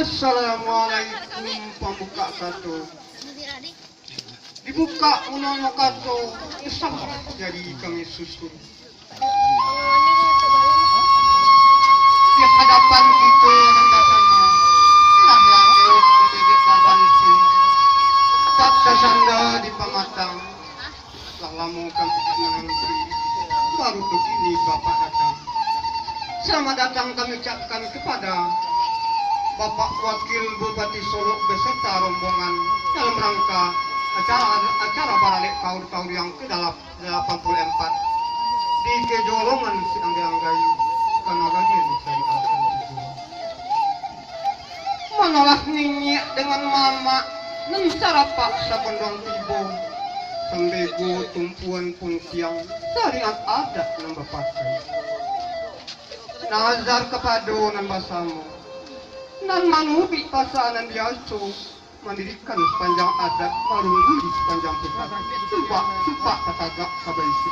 Assalamualaikum pambuka kato. Dibuka unono kato, sama jadi kami susun. Di hadapan kita sama langit di babanci. Paksa sanda di pamatang. Lalamu kami menanti. Baru begini Bapak datang. Selamat datang kami ucapkan kepada Bapak Wakil Bupati Solo beserta rombongan dalam rangka acara baralik kaur yang ke-84 di Kejolongan Sianggai Kanaganin Syariatan itu. Menolak ninyek dengan mama nan sarapak sabondong tibo sembego tumpuan pun siang syariat adat nan berpakai nazar kepada nan basamu nan manubi pasangan biasa mendirikan sepanjang adat marunggu di sepanjang pusat supak tatagak kabaisi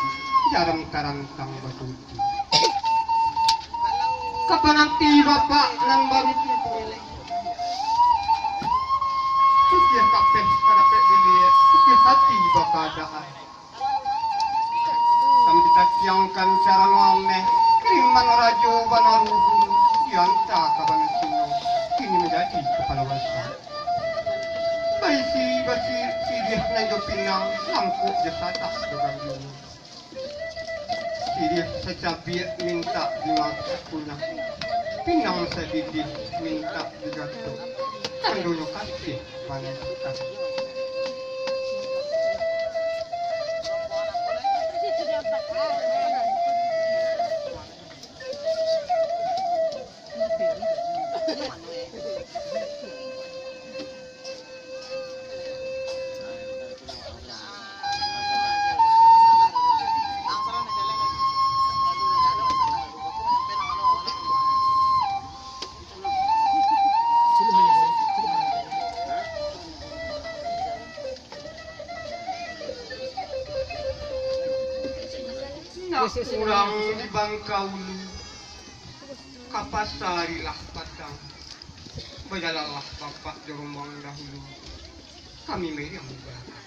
jarang tarantang batu kapan nanti bapak nan baru tiba sukir kapeh kadapet dilihat sukir hati bakadaan kami ditakiangkan cara ngameh kiriman rajo banaruhu dianta kaban sino kini menjadi kepala wasa baisi sirih nanjo pinang langkuk jasatak dengan dulu sirih secabir minta dimasak punya pinang sedidih minta digatuh tandonya kasih mana kita kurang di Bangkaulu kapasarilah padang berjalanlah bapak di rombongan dahulu kami meriang berangkat.